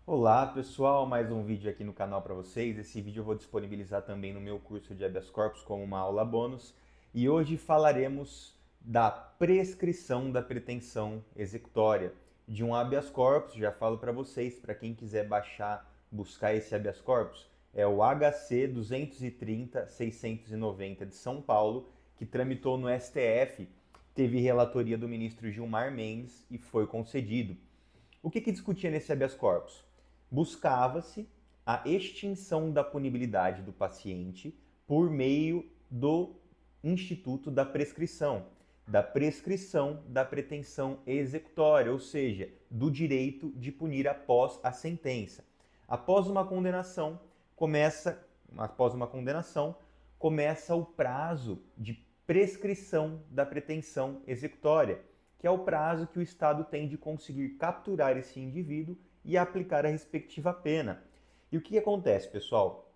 Olá pessoal, mais um vídeo aqui no canal para vocês. Esse vídeo eu vou disponibilizar também no meu curso de habeas corpus como uma aula bônus. E hoje falaremos da prescrição da pretensão executória de um habeas corpus. Já falo para vocês, para quem quiser baixar, buscar esse habeas corpus, é o HC 230-690 de São Paulo, que tramitou no STF, teve relatoria do ministro Gilmar Mendes e foi concedido. O que discutia nesse habeas corpus? Buscava-se a extinção da punibilidade do paciente por meio do instituto da prescrição da pretensão executória, ou seja, do direito de punir após a sentença. Após uma condenação, começa o prazo de prescrição da pretensão executória, que é o prazo que o Estado tem de conseguir capturar esse indivíduo e aplicar a respectiva pena. E o que acontece, pessoal?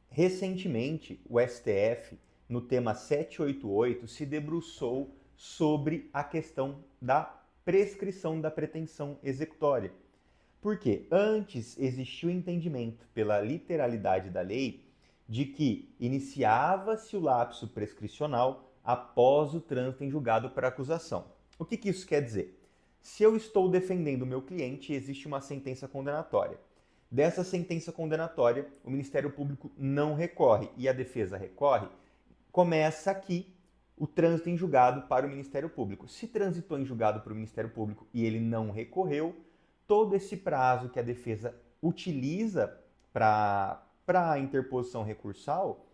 Recentemente, o STF, no tema 788, se debruçou sobre a questão da prescrição da pretensão executória. Porque antes existia o entendimento, pela literalidade da lei, de que iniciava-se o lapso prescricional após o trânsito em julgado para acusação. O que isso quer dizer? Se eu estou defendendo o meu cliente e existe uma sentença condenatória. Dessa sentença condenatória, o Ministério Público não recorre e a defesa recorre, começa aqui o trânsito em julgado para o Ministério Público. Se transitou em julgado para o Ministério Público e ele não recorreu, todo esse prazo que a defesa utiliza para a interposição recursal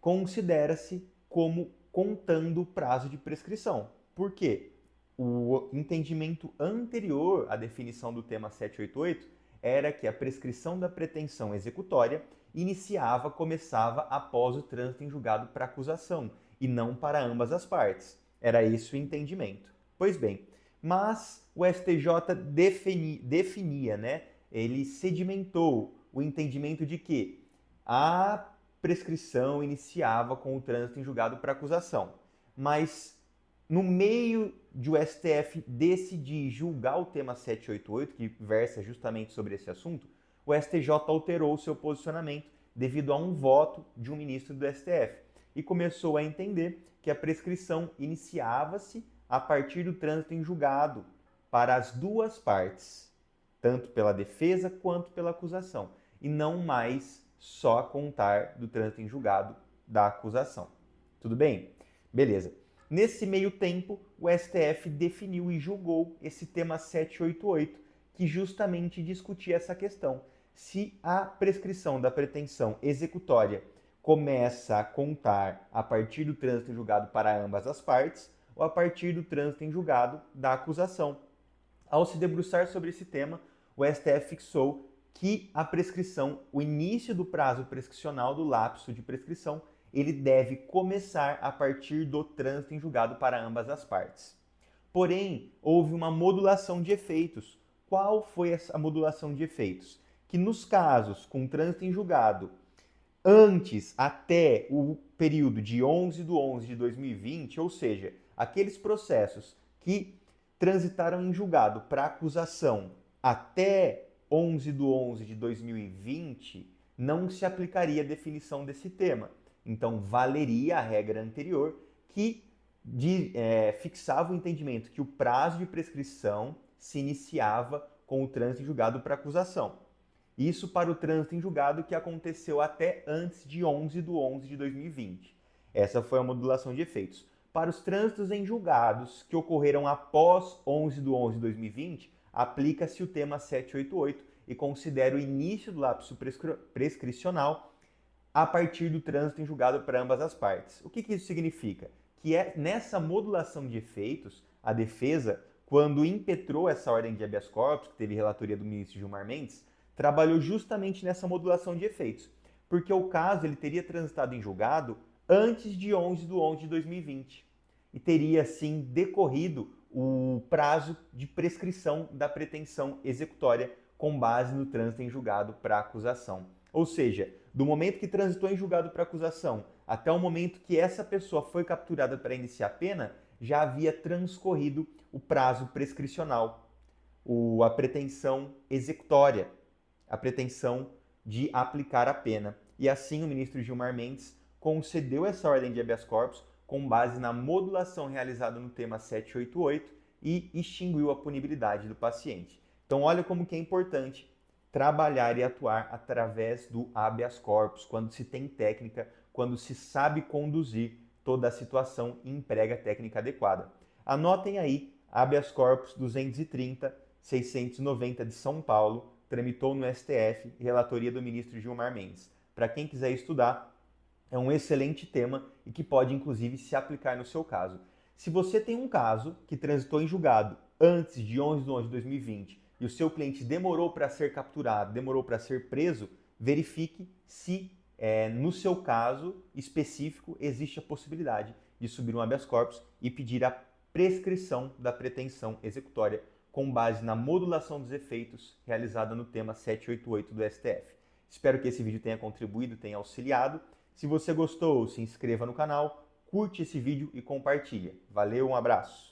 considera-se como contando o prazo de prescrição. Por quê? O entendimento anterior à definição do tema 788 era que a prescrição da pretensão executória começava após o trânsito em julgado para acusação e não para ambas as partes. Era esse o entendimento. Pois bem, mas o STJ definia, né? Ele sedimentou o entendimento de que a prescrição iniciava com o trânsito em julgado para acusação, mas no meio de o STF decidir julgar o tema 788, que versa justamente sobre esse assunto, o STJ alterou seu posicionamento devido a um voto de um ministro do STF e começou a entender que a prescrição iniciava-se a partir do trânsito em julgado para as duas partes, tanto pela defesa quanto pela acusação, e não mais só a contar do trânsito em julgado da acusação. Tudo bem? Beleza. Nesse meio tempo, o STF definiu e julgou esse tema 788, que justamente discutia essa questão. Se a prescrição da pretensão executória começa a contar a partir do trânsito em julgado para ambas as partes, ou a partir do trânsito em julgado da acusação. Ao se debruçar sobre esse tema, o STF fixou que a prescrição, o início do prazo prescricional do lapso de prescrição, ele deve começar a partir do trânsito em julgado para ambas as partes. Porém, houve uma modulação de efeitos. Qual foi essa modulação de efeitos? Que nos casos com trânsito em julgado antes até o período de 11 de 11 de 2020, ou seja, aqueles processos que transitaram em julgado para acusação até 11 de 11 de 2020, não se aplicaria a definição desse tema. Então, valeria a regra anterior que fixava o entendimento que o prazo de prescrição se iniciava com o trânsito em julgado para acusação. Isso para o trânsito em julgado que aconteceu até antes de 11 de 11 de 2020. Essa foi a modulação de efeitos. Para os trânsitos em julgados que ocorreram após 11 de 11 de 2020, aplica-se o tema 788 e considera o início do lapso prescricional a partir do trânsito em julgado para ambas as partes. O que isso significa? Que nessa modulação de efeitos, a defesa, quando impetrou essa ordem de habeas corpus, que teve relatoria do ministro Gilmar Mendes, trabalhou justamente nessa modulação de efeitos, porque o caso ele teria transitado em julgado antes de 11 de 11 de 2020 e teria, assim, decorrido o prazo de prescrição da pretensão executória com base no trânsito em julgado para acusação. Ou seja, do momento que transitou em julgado para acusação até o momento que essa pessoa foi capturada para iniciar a pena, já havia transcorrido o prazo prescricional, a pretensão executória. a pretensão de aplicar a pena. E assim o ministro Gilmar Mendes concedeu essa ordem de habeas corpus com base na modulação realizada no tema 788 e extinguiu a punibilidade do paciente. Então olha como que é importante trabalhar e atuar através do habeas corpus, quando se tem técnica, quando se sabe conduzir toda a situação e emprega a técnica adequada. Anotem aí, habeas corpus 230-690 de São Paulo, tramitou no STF, relatoria do ministro Gilmar Mendes. Para quem quiser estudar, é um excelente tema e que pode inclusive se aplicar no seu caso. Se você tem um caso que transitou em julgado antes de 11 de 11 de 2020 e o seu cliente demorou para ser capturado, demorou para ser preso, verifique se no seu caso específico existe a possibilidade de subir um habeas corpus e pedir a prescrição da pretensão executória com base na modulação dos efeitos realizada no tema 788 do STF. Espero que esse vídeo tenha contribuído, tenha auxiliado. Se você gostou, se inscreva no canal, curte esse vídeo e compartilha. Valeu, um abraço!